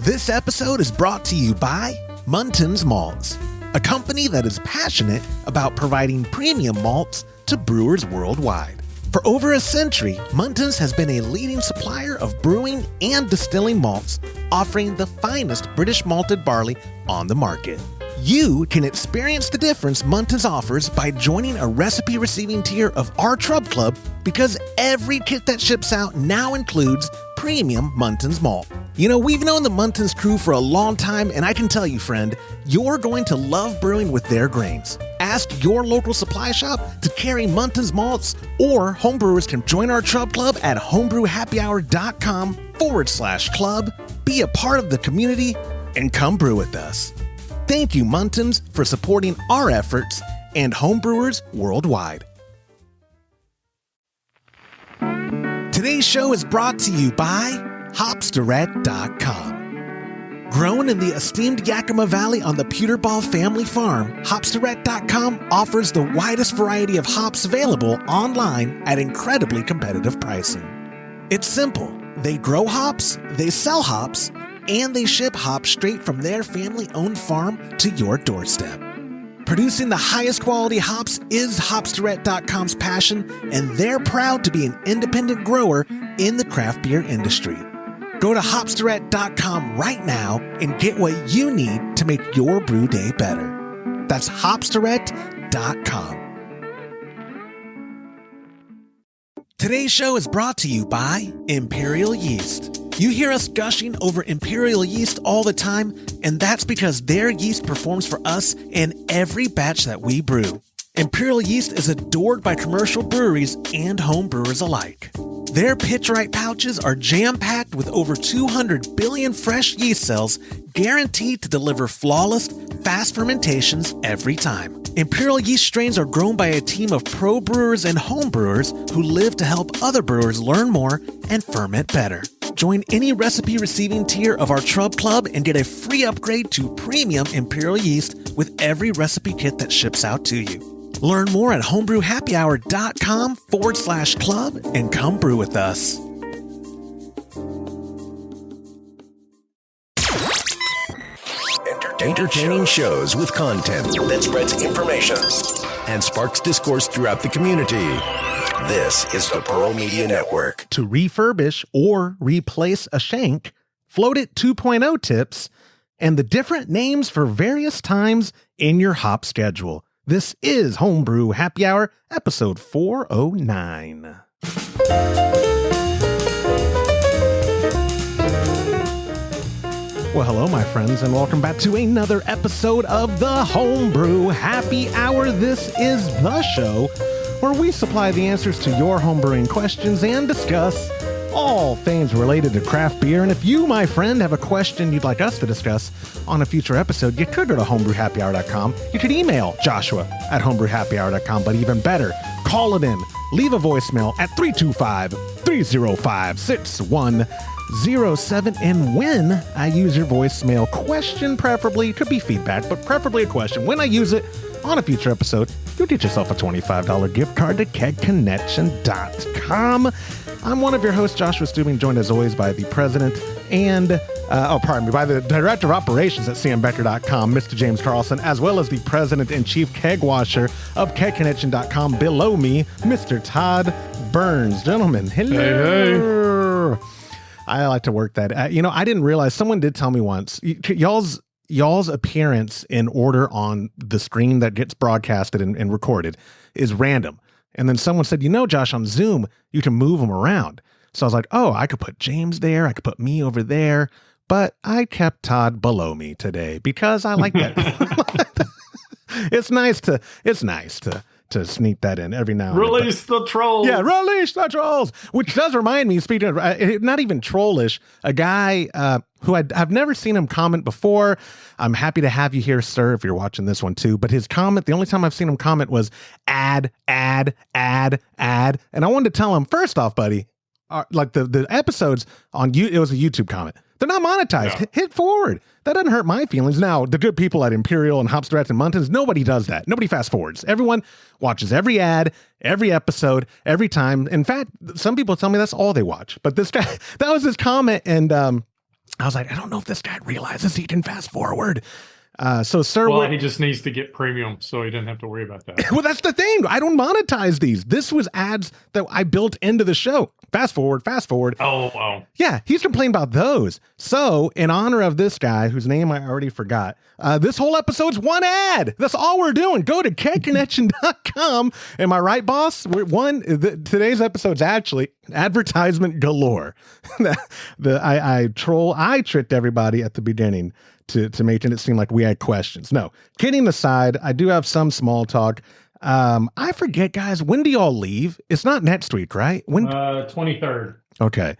This episode is brought to you by Muntins Malts, a company that is passionate about providing premium malts to brewers worldwide. For over a century, Muntins has been a leading supplier of brewing and distilling malts, offering the finest British malted barley on the market. You can experience the difference Muntins offers by joining a recipe receiving tier of our Trub Club, because every kit that ships out now includes premium Muntins malt. You know, we've known the Muntins crew for a long time, and I can tell you, friend, you're going to love brewing with their grains. Ask your local supply shop to carry Muntins malts, or homebrewers can join our Trub Club at homebrewhappyhour.com/club, be a part of the community, and come brew with us. Thank you, Muntins, for supporting our efforts and homebrewers worldwide. Today's show is brought to you by hopsdirect.com. Grown in the esteemed Yakima Valley on the Pewterball family farm, hopsdirect.com offers the widest variety of hops available online at incredibly competitive pricing. It's simple. They grow hops, they sell hops, and they ship hops straight from their family-owned farm to your doorstep. Producing the highest quality hops is hopsdirect.com's passion, and they're proud to be an independent grower in the craft beer industry. Go to hopsdirect.com right now and get what you need to make your brew day better. That's hopsdirect.com. Today's show is brought to you by Imperial Yeast. You hear us gushing over Imperial Yeast all the time, and that's because their yeast performs for us in every batch that we brew. Imperial Yeast is adored by commercial breweries and home brewers alike. Their pitch-right pouches are jam-packed with over 200 billion fresh yeast cells, guaranteed to deliver flawless, fast fermentations every time. Imperial Yeast strains are grown by a team of pro brewers and home brewers who live to help other brewers learn more and ferment better. Join any recipe receiving tier of our Trub Club and get a free upgrade to premium Imperial Yeast with every recipe kit that ships out to you. Learn more at homebrewhappyhour.com/club and come brew with us. Entertaining shows with content that spreads information and sparks discourse throughout the community. This is the Pearl Media Network. To refurbish or replace a Shank, FLOTit 2.0 tips, and the different names for various times in your hop schedule. This is Homebrew Happy Hour, episode 409. Well, hello, my friends, and welcome back to another episode of the Homebrew Happy Hour. This is the show where we supply the answers to your homebrewing questions and discuss all things related to craft beer. And if you, my friend, have a question you'd like us to discuss on a future episode, you could go to homebrewhappyhour.com. You could email Joshua at homebrewhappyhour.com, but even better, call it in. Leave a voicemail at 325-305-6107. And when I use your voicemail question, preferably, could be feedback, but preferably a question, when I use it on a future episode, you'll get yourself a $25 gift card to kegconnection.com. I'm one of your hosts, Joshua Stubing, joined as always by the president and, by the director of operations at cmbecker.com, Mr. James Carlson, as well as the president and chief keg washer of kegconnection.com. Below me, Mr. Todd Burns. Gentlemen, hello. Hey. I like to work that. I didn't realize, someone did tell me once, y'all's appearance in order on the screen that gets broadcasted and recorded is random. And then someone said, Josh, on Zoom, you can move them around. So I was like, oh, I could put James there. I could put me over there. But I kept Todd below me today because I like that. It's nice to sneak that in every now and then. Release the trolls. Yeah, release the trolls. Which does remind me, speaking of, not even trollish, a guy who I've never seen him comment before. I'm happy to have you here, sir, if you're watching this one too. But his comment, the only time I've seen him comment was ad. And I wanted to tell him, first off, buddy, like the episodes on you, it was a YouTube comment. They're not monetized. Yeah. Hit forward. That doesn't hurt my feelings. Now, the good people at Imperial and Hops Direct and Muntins, nobody does that. Nobody fast forwards. Everyone watches every ad, every episode, every time. In fact, some people tell me that's all they watch. But this guy, that was his comment. And I was like, I don't know if this guy realizes he can fast forward. So, sir, well, he just needs to get premium so he didn't have to worry about that. Well, that's the thing. I don't monetize these. This was ads that I built into the show. Fast forward. Oh, wow. Yeah, he's complaining about those. So, in honor of this guy, whose name I already forgot, this whole episode's one ad. That's all we're doing. Go to kconnection.com. Am I right, boss? Today's episode's actually advertisement galore. I tricked everybody at the beginning to making it seem like we had questions. No, kidding aside, I do have some small talk. I forget, guys, when do y'all leave? It's not next week, right? When? 23rd. Okay.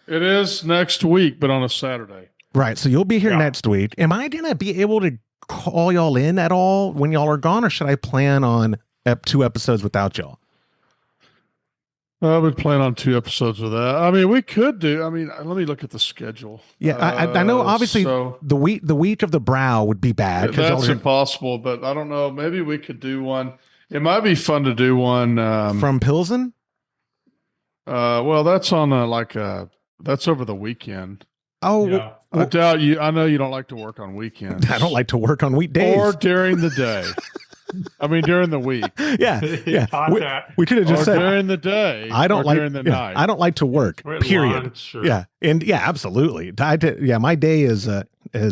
It is next week, but on a Saturday. Right. So you'll be here next week. Am I going to be able to call y'all in at all when y'all are gone, or should I plan on 2 episodes without y'all? I would plan on 2 episodes with that. I mean, we could do. I mean, let me look at the schedule. Yeah, I know. Obviously, the week of the brow would be bad. That's impossible. But I don't know. Maybe we could do one. It might be fun to do one from Pilsen. Well, that's on that's over the weekend. Oh, yeah. I doubt you. I know you don't like to work on weekends. I don't like to work on weekdays or during the day. I mean, during the week. Yeah. We could have just said during the day. I don't like during the night. I don't like to work. Period. Lunch, or... Yeah, and absolutely. My day is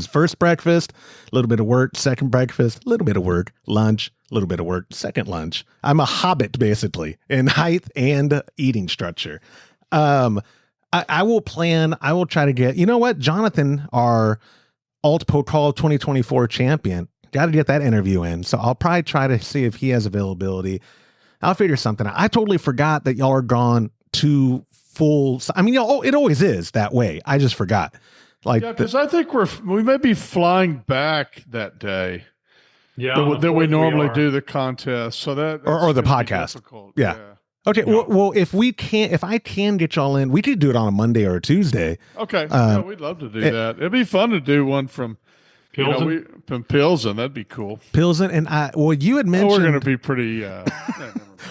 first breakfast, a little bit of work, second breakfast, a little bit of work, lunch, a little bit of work, second lunch. I'm a hobbit basically in height and eating structure. I will try to get. You know what, Jonathan, our Alt Call 2024 champion. Got to get that interview in. So I'll probably try to see if he has availability. I'll figure something out. I totally forgot that y'all are gone to full. I mean, it always is that way. I just forgot. Because I think we may be flying back that day. Yeah. That we normally do the contest. So or the podcast. Yeah. Okay. Yeah. Well, if I can get y'all in, we could do it on a Monday or a Tuesday. Okay. We'd love to do that. It'd be fun to do one from Pilsen? From Pilsen. That'd be cool. Pilsen. And you had mentioned we're going to be pretty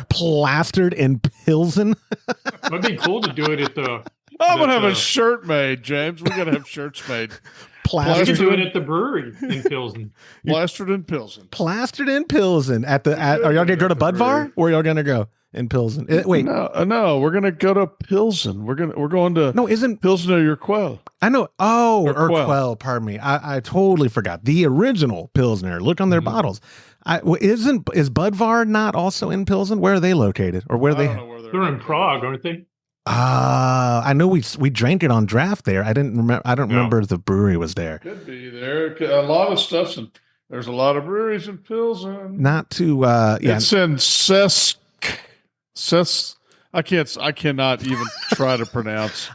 plastered in Pilsen. It'd be cool to do it at the. I'm going to have a shirt made, James. We got to have shirts made. Plastered. Do it at the brewery in Pilsen. Plastered in Pilsen. Plastered in Pilsen. Are y'all going to go to Budvar? Or are y'all going to go in Pilsen? Wait. No, we're going to go to Pilsen. We're going to. No, isn't Pilsen or Urquell? I know. Oh, Urquell. Pardon me. I totally forgot. The original Pilsner. Look on their bottles. Is Budvar not also in Pilsen? Where are they located? Or where are they? Don't know where they're in Prague, aren't they? I know we drank it on draft there. I didn't remember. I don't remember the brewery was there. Could be there. A lot of stuff's in. There's a lot of breweries in Pilsen. Not to. It's in I cannot even try to pronounce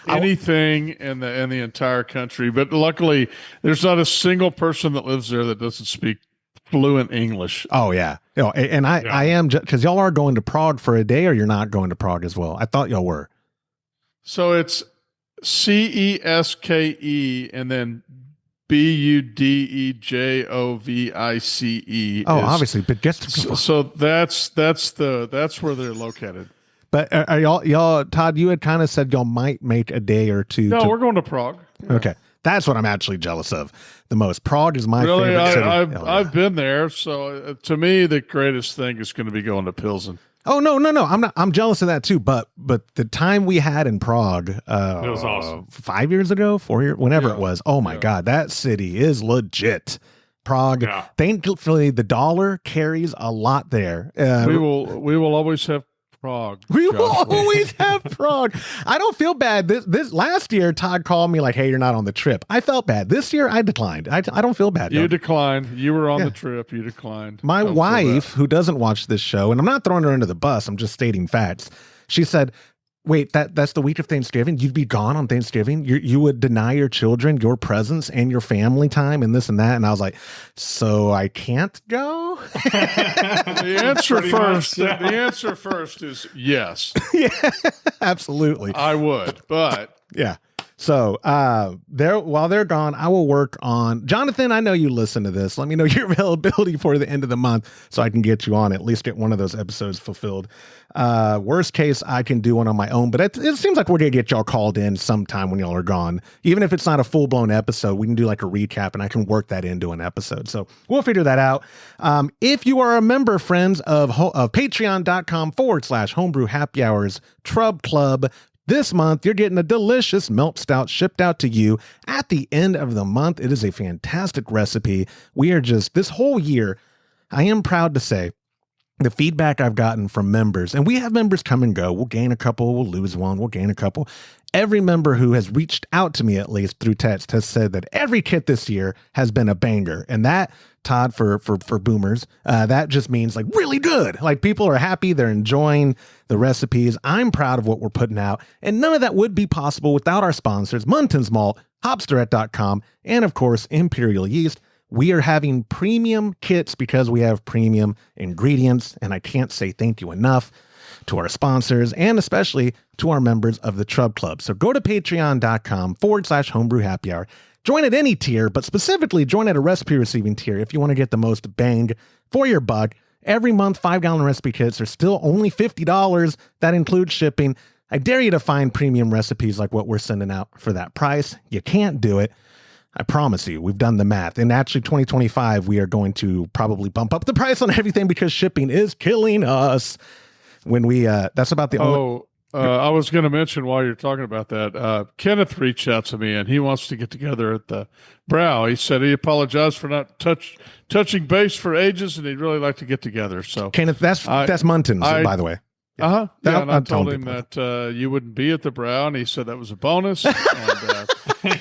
anything in the entire country. But luckily, there's not a single person that lives there that doesn't speak fluent English. Oh yeah. I am, because y'all are going to Prague for a day, or you're not going to Prague as well. I thought y'all were. So it's CESKE and then BUDEJOVICE. Oh, obviously, but so that's where they're located. But are y'all, Todd? You had kind of said y'all might make a day or two. No, we're going to Prague. Yeah. Okay. That's what I'm actually jealous of the most. Prague is my favorite city. I've been there, so to me, the greatest thing is going to be going to Pilsen. Oh no! I'm jealous of that too. But the time we had in Prague, it was awesome. 5 years ago, 4 years, whenever it was. Oh my God, that city is legit. Prague. Yeah. Thankfully, the dollar carries a lot there. We will always have Prague. We will always have Prague. I don't feel bad. This last year, Todd called me like, "Hey, you're not on the trip." I felt bad. This year, I declined. I don't feel bad. You declined. You were on the trip. You declined. My wife, who doesn't watch this show, and I'm not throwing her under the bus, I'm just stating facts. She said, "Wait, that's the week of Thanksgiving. You'd be gone on Thanksgiving. You would deny your children your presence and your family time and this and that." And I was like, "So I can't go?" The answer first is yes. Yeah, absolutely. I would, but yeah. So while they're gone, I will work on Jonathan. I know you listen to this. Let me know your availability for the end of the month so I can get you on, at least get one of those episodes fulfilled. Worst case, I can do one on my own, but it seems like we're going to get y'all called in sometime when y'all are gone. Even if it's not a full blown episode, we can do like a recap and I can work that into an episode. So we'll figure that out. If you are a member, friends of patreon.com/homebrew happy hours Trub Club, this month, you're getting a delicious milk stout shipped out to you at the end of the month. It is a fantastic recipe. We are this whole year, I am proud to say, the feedback I've gotten from members, and we have members come and go. We'll gain a couple, we'll lose one, we'll gain a couple. Every member who has reached out to me, at least through text, has said that every kit this year has been a banger. And that, Todd, for boomers, that just means like really good. Like people are happy, they're enjoying the recipes. I'm proud of what we're putting out. And none of that would be possible without our sponsors, Muntins Malt, Hopsterette.com, and of course, Imperial Yeast. We are having premium kits because we have premium ingredients, and I can't say thank you enough to our sponsors and especially to our members of the Trub Club. So go to patreon.com/homebrew happy hour. Join at any tier, but specifically join at a recipe receiving tier if you want to get the most bang for your buck. Every month, 5-gallon recipe kits are still only $50. That includes shipping. I dare you to find premium recipes like what we're sending out for that price. You can't do it. I promise you, we've done the math. And actually, 2025, we are going to probably bump up the price on everything because shipping is killing us. When we, that's about the only. I was going to mention while you're talking about that, Kenneth reached out to me and he wants to get together at the Brow. He said he apologized for not touching base for ages and he'd really like to get together. So Kenneth, that's Muntins, by the way. Yeah, and I told him that you wouldn't be at the Brow, and he said that was a bonus. And,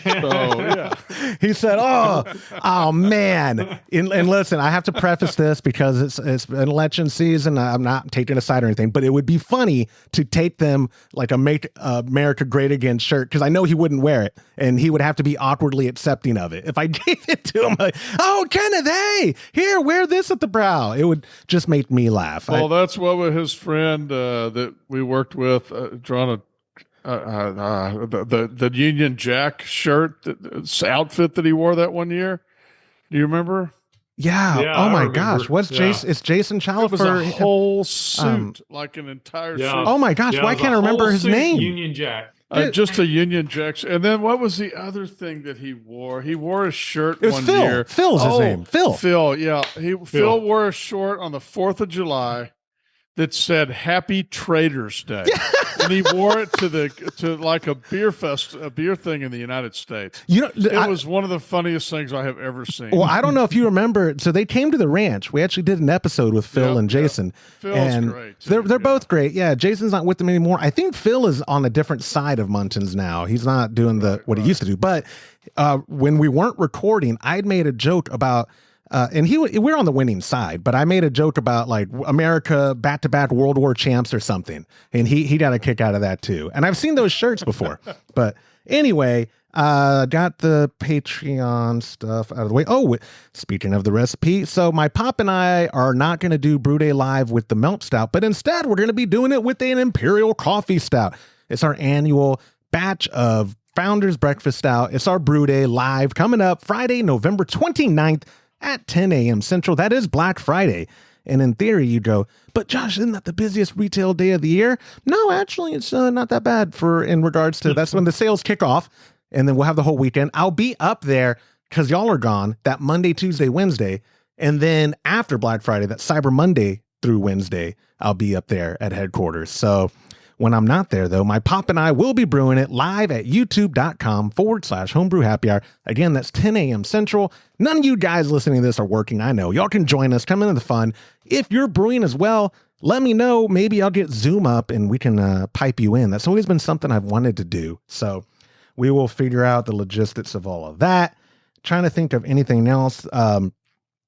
so, yeah. He said, oh man. And listen, I have to preface this because it's an election season. I'm not taking a side or anything, but it would be funny to take them like a Make America Great Again shirt because I know he wouldn't wear it, and he would have to be awkwardly accepting of it. If I gave it to him, like, oh, Kenneth, hey, here, wear this at the Brow. It would just make me laugh. Well, that's what his friend that we worked with drawn the Union Jack shirt outfit that he wore that one year. Do you remember? Yeah. Oh my gosh. What's Jason? It's Jason Chalfer. It was a whole suit, like an entire suit. Oh my gosh. Why can't I remember his name? Union Jack. Just a Union Jack. And then what was the other thing that he wore? He wore a shirt it was one Phil. year. Phil's his name. Phil, yeah. Phil wore a short on the 4th of July that said Happy Traders Day. And he wore it to like a beer thing in the United States. It was one of the funniest things I have ever seen. Well, I don't know if you remember. So they came to the ranch. We actually did an episode with Phil and Jason. Phil's great. They're both great. Yeah, Jason's not with them anymore. I think Phil is on a different side of Muntins now. He's not doing what he used to do. But when we weren't recording, I'd made a joke about. And we're on the winning side, but I made a joke about like America back-to-back World War champs or something. And he got a kick out of that too. And I've seen those shirts before, but anyway, got the Patreon stuff out of the way. Oh, speaking of the recipe. So my pop and I are not going to do Brew Day Live with the Melt Stout, but instead we're going to be doing it with an Imperial Coffee Stout. It's our annual batch of Founders Breakfast Stout. It's our Brew Day Live coming up Friday, November 29th. At 10 a.m. Central. That is Black Friday. And in theory, you go, but Josh, isn't that the busiest retail day of the year? No, actually, it's not that bad in regards to that's when the sales kick off. And then we'll have the whole weekend. I'll be up there because y'all are gone that Monday, Tuesday, Wednesday. And then after Black Friday, that Cyber Monday through Wednesday, I'll be up there at headquarters. So when I'm not there, though, my pop and I will be brewing it live at youtube.com/homebrew happy hour. Again, that's 10 a.m. Central. None of you guys listening to this are working. I know. Y'all can join us. Come into the fun. If you're brewing as well, let me know. Maybe I'll get Zoom up and we can pipe you in. That's always been something I've wanted to do. So we will figure out the logistics of all of that. Trying to think of anything else.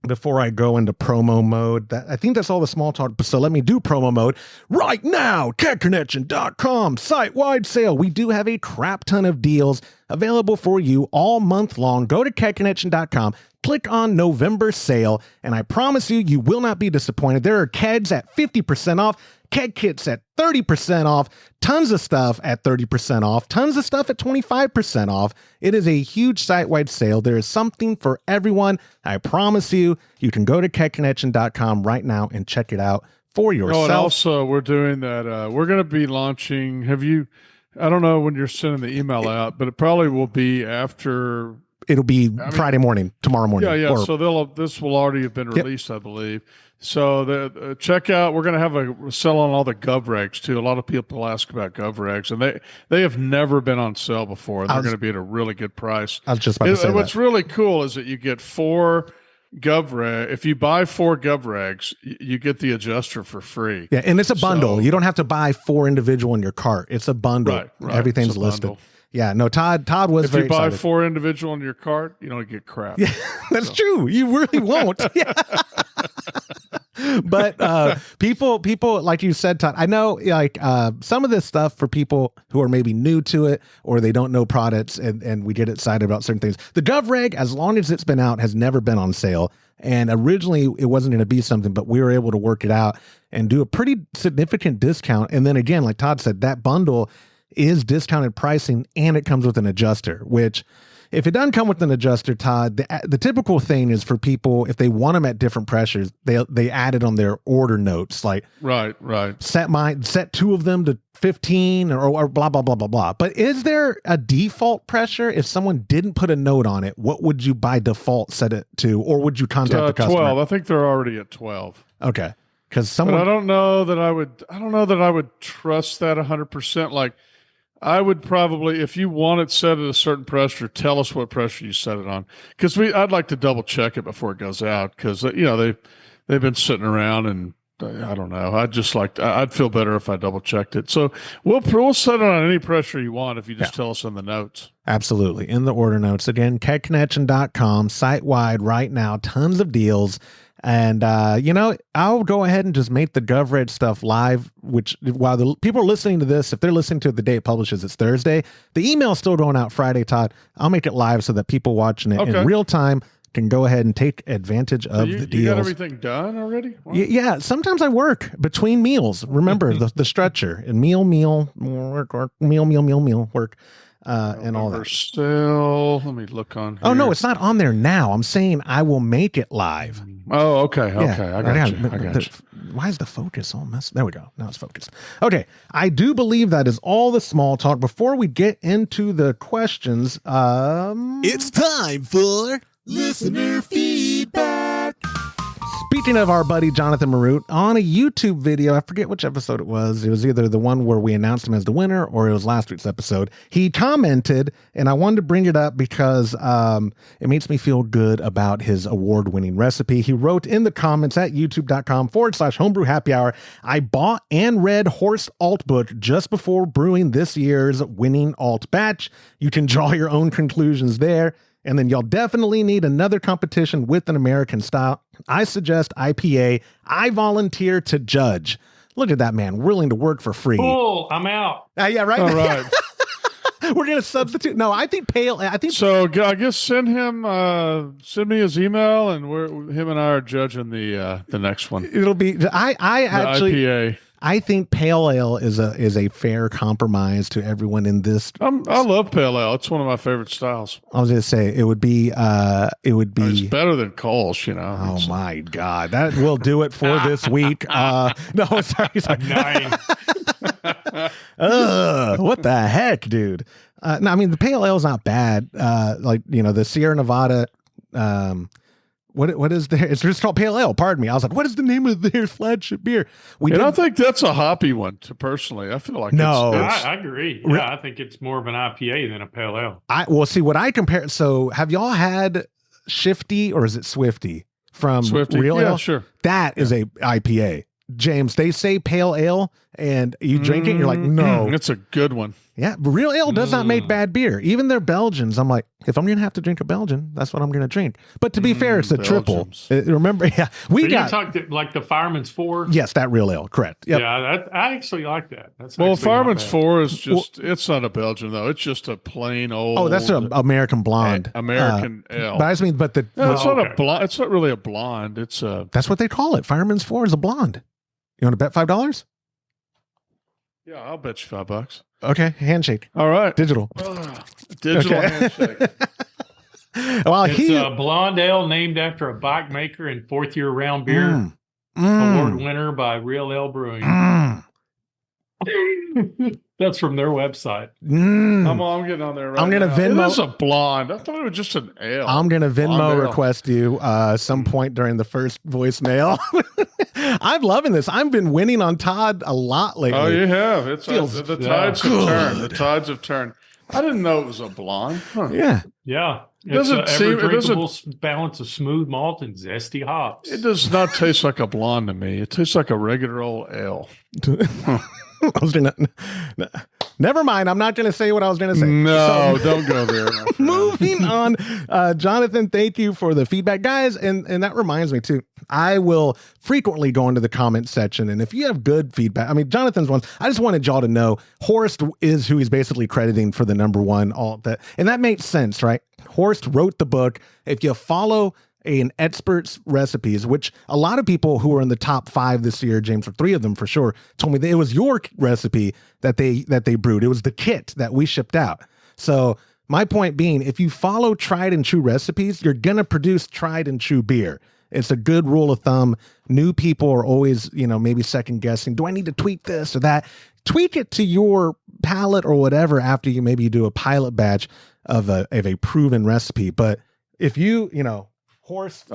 Before I go into promo mode, I think that's all the small talk. So let me do promo mode right now. KegConnection.com site-wide sale. We do have a crap ton of deals available for you all month long. Go to KegConnection.com. click on November sale, and I promise you, you will not be disappointed. There are kegs at 50% off, keg kits at 30% off, tons of stuff at 30% off, tons of stuff at 25% off. It is a huge site-wide sale. There is something for everyone. I promise you, you can go to kegconnection.com right now and check it out for yourself. Oh, and also, we're doing that. We're going to be launching. I don't know when you're sending the email out, but it probably will be after. It'll be Friday morning, tomorrow morning. Yeah. So this will already have been released, I believe. So check out. We're going to have a sell on all the GovRegs too. A lot of people ask about GovRegs, and they have never been on sale before. And they're going to be at a really good price. I was just about to say what's really cool is that you get 4 GovReg. If you buy 4 GovRegs, you get the adjuster for free. Yeah, and it's a bundle. You don't have to buy 4 individual in your cart. It's a bundle. Right. Everything's listed. Bundle. Yeah, no, Todd was very excited. If you buy 4 individual in your cart, you don't get crap. Yeah, that's true. You really won't. Yeah. But people, like you said, Todd, I know like some of this stuff for people who are maybe new to it or they don't know products and we get excited about certain things. The GovReg, as long as it's been out, has never been on sale. And originally it wasn't going to be something, but we were able to work it out and do a pretty significant discount. And then again, like Todd said, that bundle is discounted pricing and it comes with an adjuster, which if it doesn't come with an adjuster, Todd, the typical thing is for people, if they want them at different pressures, they add it on their order notes. Like, right. Set 2 of them to 15 or blah, blah, blah, blah, blah. But is there a default pressure? If someone didn't put a note on it, what would you by default set it to? Or would you contact the customer? 12. I think they're already at 12. Okay. But I don't know that I would trust that 100%. Like, I would probably, if you want it set at a certain pressure, tell us what pressure you set it on. Because I'd like to double check it before it goes out. Because they've been sitting around, and I don't know. I'd feel better if I double checked it. So we'll set it on any pressure you want if you just tell us in the notes. Absolutely, in the order notes. Again, kegconnection.com, site wide right now, tons of deals. And, I'll go ahead and just make the GovReg stuff live, which while the people are listening to this, if they're listening to it the day it publishes, it's Thursday. The email's still going out Friday, Todd. I'll make it live so that people watching it in real time can go ahead and take advantage of the deals. You got everything done already? Wow. Yeah. Sometimes I work between meals. Remember the stretcher and meal work or meal work. And all that. Still, let me look on here. Oh, no, it's not on there now. I'm saying I will make it live. Oh, okay. I got you. Why is the focus all messed? There we go. Now it's focused. Okay. I do believe that is all the small talk. Before we get into the questions, it's time for listener feedback. Speaking of our buddy Jonathan Marute, on a YouTube video, I forget which episode it was either the one where we announced him as the winner or it was last week's episode. He commented, and I wanted to bring it up because it makes me feel good about his award-winning recipe. He wrote in the comments at youtube.com/homebrew happy hour, I bought and read Horst Alt book just before brewing this year's winning alt batch. You can draw your own conclusions there. And then y'all definitely need another competition with an American style. I suggest IPA. I volunteer to judge. Look at that man, willing to work for free. Cool, I'm out. Yeah, right. All right. We're gonna substitute. No, I think pale. So. I guess send me his email, and him and I are judging the next one. It'll be. I actually. IPA. I think pale ale is a fair compromise to everyone in this. I love pale ale. It's one of my favorite styles. I was going to say it would be. It's better than Kolsch, Oh my God, that will do it for this week. No, sorry. 9. What the heck, dude? No, I mean the pale ale is not bad. The Sierra Nevada. What is there? It's just called pale ale. Pardon me. I was like, what is the name of their flagship beer? I think that's a hoppy one. Personally, I feel like I agree. Yeah, I think it's more of an IPA than a pale ale. See what I compare. So, have y'all had Shifty or is it Swifty from Swifty? Real Ale? Yeah, sure. That is a IPA. James, they say pale ale, and you drink it, and you're like, no. It's a good one. Yeah, real ale does not make bad beer. Even their Belgians, I'm like, if I'm going to have to drink a Belgian, that's what I'm going to drink. But to be fair, it's a Belgians. triple. Remember, you talked like the Fireman's Four? Yes, that real ale, correct. Yep. Yeah, I actually like that. Fireman's Four is just, it's not a Belgian, though. It's just a plain old. Oh, that's an American blonde. American ale. But I mean, but the. No, it's not a blonde. It's not really a blonde. It's a. That's what they call it. Fireman's Four is a blonde. You want to bet $5? Yeah, I'll bet you $5. Okay, handshake. All right, digital. Digital handshake. Well, it's a blonde ale named after a bike maker and fourth-year round beer award winner by Real Ale Brewing. That's from their website. I'm getting on there right now. I'm going to Venmo. It is a blonde. I thought it was just an ale. I'm going to Venmo request you some point during the first voicemail. I'm loving this. I've been winning on Todd a lot lately. Oh, you have. It's the tides have turned. The tides have turned. I didn't know it was a blonde. Huh. Yeah. It's an ever-drinkable balance of smooth malt and zesty hops. It does not taste like a blonde to me. It tastes like a regular old ale. I was gonna, never mind. I'm not going to say what I was going to say. No, don't go there. Moving on. Jonathan, thank you for the feedback. Guys, and that reminds me too, I will frequently go into the comment section, and if you have good feedback, I mean, Jonathan's one, I just wanted y'all to know, Horst is who he's basically crediting for the number one, all that. And that makes sense, right? Horst wrote the book. If you follow an expert's recipes, which a lot of people who are in the top 5 this year, James, or 3 of them for sure, told me that it was your recipe that they brewed. It was the kit that we shipped out. So my point being, if you follow tried and true recipes, you're going to produce tried and true beer. It's a good rule of thumb. New people are always, maybe second guessing. Do I need to tweak this or that? Tweak it to your palate or whatever after you do a pilot batch of a proven recipe. But if Horst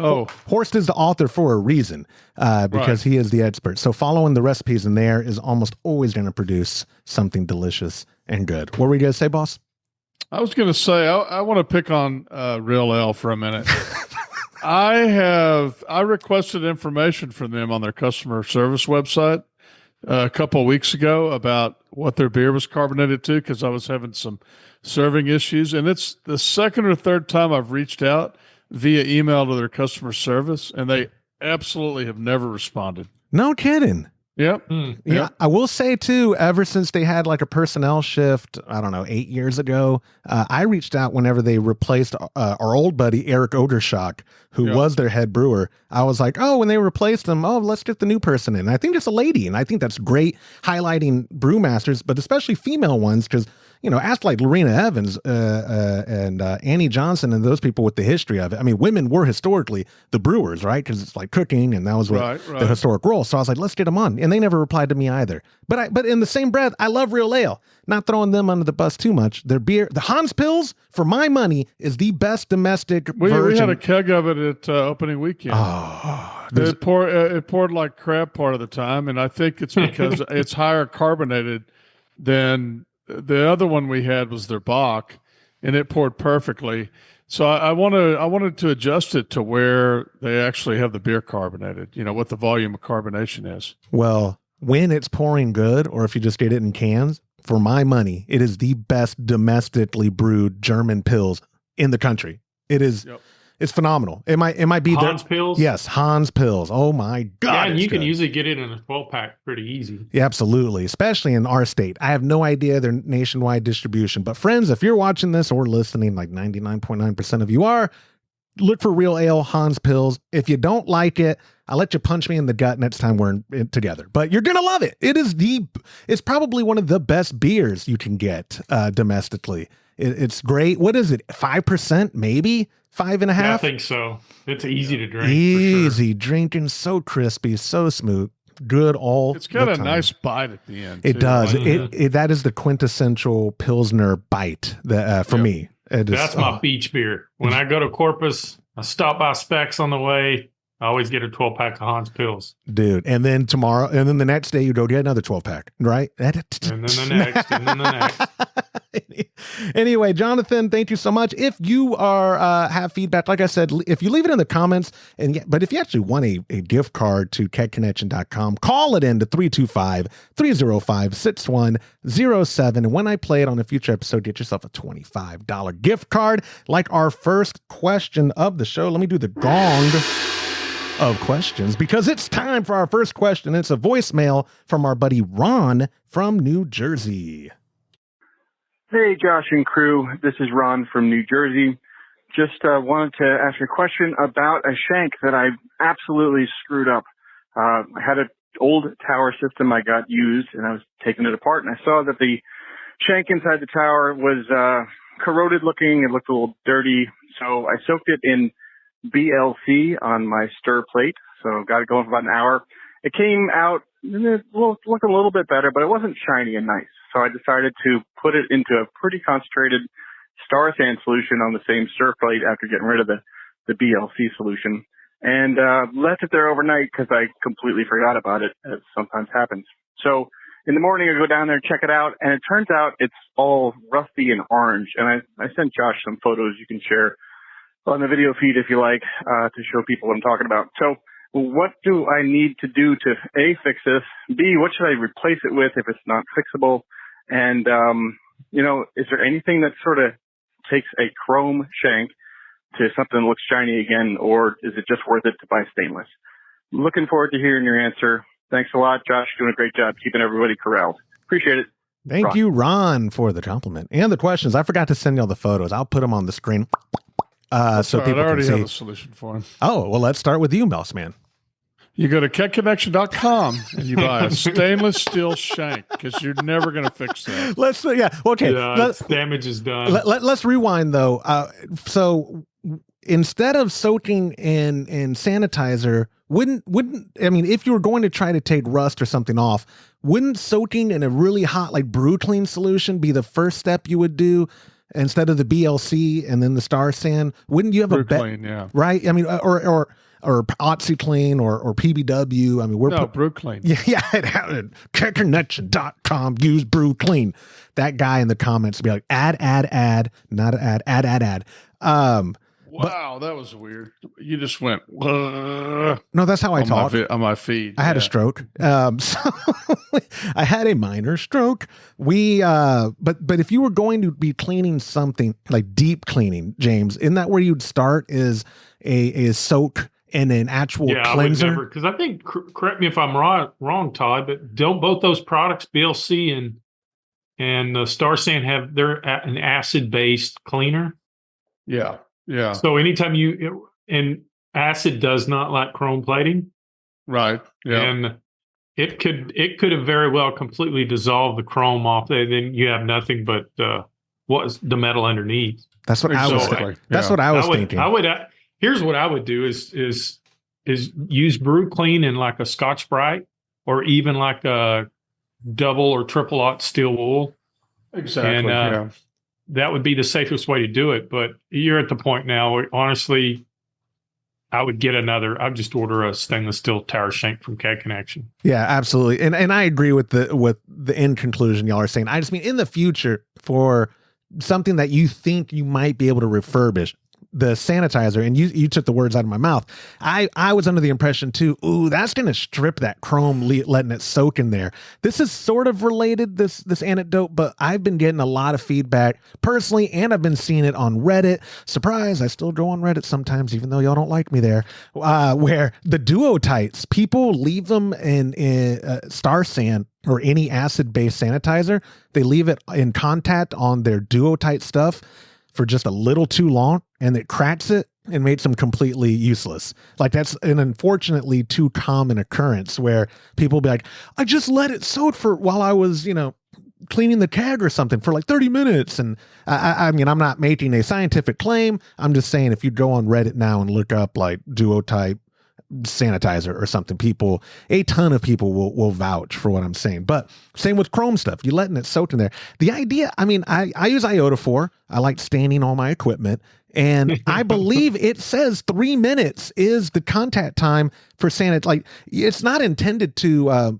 is the author for a reason, because he is the expert. So following the recipes in there is almost always going to produce something delicious and good. What were you going to say, boss? I was going to say, I want to pick on Real Ale for a minute. I requested information from them on their customer service website a couple of weeks ago about what their beer was carbonated to, because I was having some serving issues. And it's the second or third time I've reached out via email to their customer service, and they absolutely have never responded. No kidding. Yep. Yeah. I will say too, ever since they had like a personnel shift, I don't know, 8 years ago, I reached out whenever they replaced our old buddy, Eric Odershock, who was their head brewer. I was like, when they replaced him, let's get the new person in. And I think it's a lady. And I think that's great, highlighting brewmasters, but especially female ones, because ask like Lorena Evans and Annie Johnson and those people with the history of it. I mean, women were historically the brewers, right? Because it's like cooking, and that was the historic role. So I was like, let's get them on. And they never replied to me either. But in the same breath, I love Real Ale. Not throwing them under the bus too much. Their beer, the Hans Pils, for my money, is the best domestic version. We had a keg of it at opening weekend. It poured like crap part of the time, and I think it's because it's higher carbonated than the other one we had was their Bach, and it poured perfectly. So I wanted to adjust it to where they actually have the beer carbonated, what the volume of carbonation is. Well, when it's pouring good, or if you just get it in cans, for my money, it is the best domestically brewed German Pils in the country. It is. Yep. It's phenomenal. It might be Hans Pils? Yes, Hans Pils. Oh my God. Yeah, and you can usually get it in a 12-pack pretty easy. Yeah, absolutely. Especially in our state. I have no idea their nationwide distribution. But friends, if you're watching this or listening, like 99.9% of you are, look for Real Ale Hans Pils. If you don't like it, I'll let you punch me in the gut next time we're in together. But you're gonna love it. It's probably one of the best beers you can get domestically. It's great. What is it? 5%, maybe 5.5%. Yeah, I think so. It's easy to drink. Easy drinking, so crispy, so smooth. Good all. It's got the a time. nice bite at the end. It too. does. It that is the quintessential Pilsner bite for me. That's my beach beer. When I go to Corpus, I stop by Specs on the way. I always get a 12-pack of Hans Pils. Dude, and then tomorrow, and then the next day you go get another 12-pack, right? And then the next, and then the next. Anyway, Jonathan, thank you so much. If you have feedback, like I said, if you leave it in the comments, but if you actually want a gift card to kegconnection.com, call it in to 325-305-6107. And when I play it on a future episode, get yourself a $25 gift card. Like our first question of the show, let me do the gong of questions because it's time for our first question. It's a voicemail from our buddy Ron from New Jersey. Hey, Josh and crew. This is Ron from New Jersey. Just wanted to ask a question about a shank that I absolutely screwed up. I had an old tower system I got used, and I was taking it apart, and I saw that the shank inside the tower was corroded looking. It looked a little dirty, so I soaked it in BLC on my stir plate, so got it going for about an hour. It came out, and it looked a little bit better, but it wasn't shiny and nice. So I decided to put it into a pretty concentrated star sand solution on the same stir plate after getting rid of the BLC solution, and left it there overnight because I completely forgot about it, as sometimes happens. So in the morning, I go down there and check it out, and it turns out it's all rusty and orange. And I sent Josh some photos you can share on the video feed if you like, to show people what I'm talking about. So what do I need to do to A, fix this, B, what should I replace it with if it's not fixable? And, is there anything that sort of takes a chrome shank to something that looks shiny again, or is it just worth it to buy stainless? Looking forward to hearing your answer. Thanks a lot, Josh. Doing a great job keeping everybody corralled. Appreciate it. Thank you, Ron, for the compliment and the questions. I forgot to send y'all the photos. I'll put them on the screen. So people I already can see. have a solution for him. Oh, well, let's start with you, Mouse Man. You go to kegconnection.com and you buy a stainless steel shank because you're never going to fix that. Damage is done. Let's rewind though. So instead of soaking in sanitizer, wouldn't if you were going to try to take rust or something off, wouldn't soaking in a really hot like brew clean solution be the first step you would do? Instead of the BLC and then the star sand, wouldn't you have brew a bet? Clean, yeah. Right? I mean, or OxyClean or PBW. I mean, brew clean. Yeah, kegconnection.com, use brew clean. That guy in the comments would be like, add, not ad. Wow, that was weird. You just went. No, that's how I talk on my feed. I had a stroke. So I had a minor stroke. But if you were going to be cleaning something like deep cleaning, James, isn't that where you'd start? Is a soak and an actual cleanser? Because I think, correct me if I'm wrong, Todd, but don't both those products, BLC and Star Sand, have an acid based cleaner? Yeah. Yeah. So anytime and acid does not like chrome plating. Right. Yeah. And it could have very well completely dissolved the chrome off there. Then you have nothing but what's the metal underneath. That's what I was thinking. That's what I was thinking. Here's what I would do is use brew clean in like a Scotch-Brite or even like a double or triple aught steel wool. Exactly. And that would be the safest way to do it. But you're at the point now where, honestly, I'd just order a stainless steel tower shank from Keg Connection. Yeah, absolutely. And I agree with the end conclusion y'all are saying. I just mean in the future for something that you think you might be able to refurbish, the sanitizer, and you took the words out of my mouth. I was under the impression too, that's going to strip that chrome, letting it soak in there. This is sort of related, this anecdote, but I've been getting a lot of feedback personally, and I've been seeing it on Reddit. Surprise, I still go on Reddit sometimes, even though y'all don't like me there, where the duotites, people leave them in Star Sand or any acid-based sanitizer. They leave it in contact on their duotite stuff for just a little too long, and it cracks it and makes them completely useless. Like that's an unfortunately too common occurrence where people will be like, I just let it soak while I was, cleaning the keg or something for like 30 minutes. And I mean, I'm not making a scientific claim. I'm just saying if you go on Reddit now and look up like duotype sanitizer or something, a ton of people will vouch for what I'm saying. But same with chrome stuff, you letting it soak in there. The idea, I mean, I use iodophor. I like staining all my equipment, and I believe it says 3 minutes is the contact time for sanit. Like it's not intended to,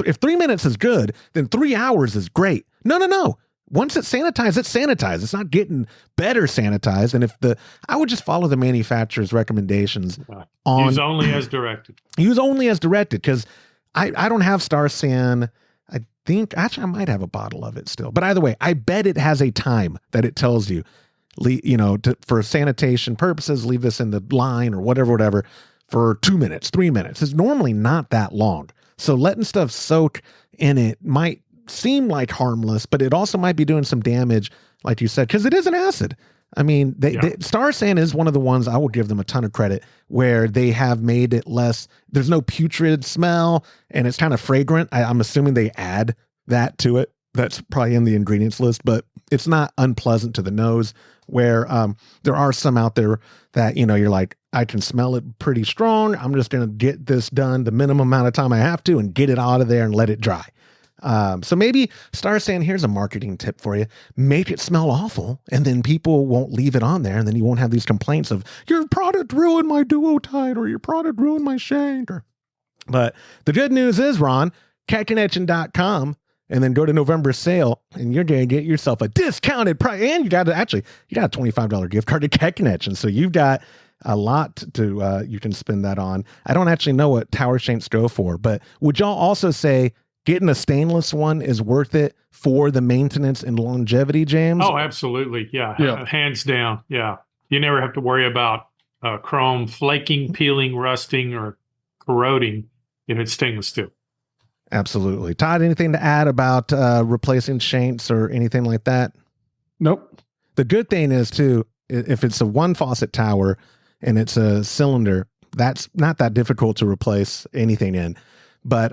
if 3 minutes is good, then 3 hours is great. No. once it's sanitized, it's sanitized. It's not getting better sanitized. And I would just follow the manufacturer's recommendations on use only as directed. Use only as directed, because I don't have Star San. I think actually I might have a bottle of it still. But either way, I bet it has a time that it tells you, for sanitation purposes, leave this in the line or whatever for 2 minutes, 3 minutes. It's normally not that long. So letting stuff soak in it might seem like harmless, but it also might be doing some damage, like you said, because it is an acid. I mean, Star San is one of the ones I will give them a ton of credit where they have made it less. There's no putrid smell, and it's kind of fragrant. I'm assuming they add that to it. That's probably in the ingredients list, but it's not unpleasant to the nose. Where there are some out there that you're like, I can smell it pretty strong. I'm just going to get this done the minimum amount of time I have to and get it out of there and let it dry. So maybe Star San, here's a marketing tip for you. Make it smell awful, and then people won't leave it on there, and then you won't have these complaints of, your product ruined my duotide, or your product ruined my Shank. But the good news is, Ron, catconnection.com, and then go to November sale, and you're going to get yourself a discounted price. And you got a $25 gift card to Cat Connection. So you've got a lot to, you can spend that on. I don't actually know what tower shanks go for, but would y'all also say getting a stainless one is worth it for the maintenance and longevity, James? Oh, absolutely. Yeah. Hands down. Yeah. You never have to worry about chrome flaking, peeling, rusting, or corroding if it's stainless steel. Absolutely. Todd, anything to add about replacing shanks or anything like that? Nope. The good thing is, too, if it's a one faucet tower and it's a cylinder, that's not that difficult to replace anything in. But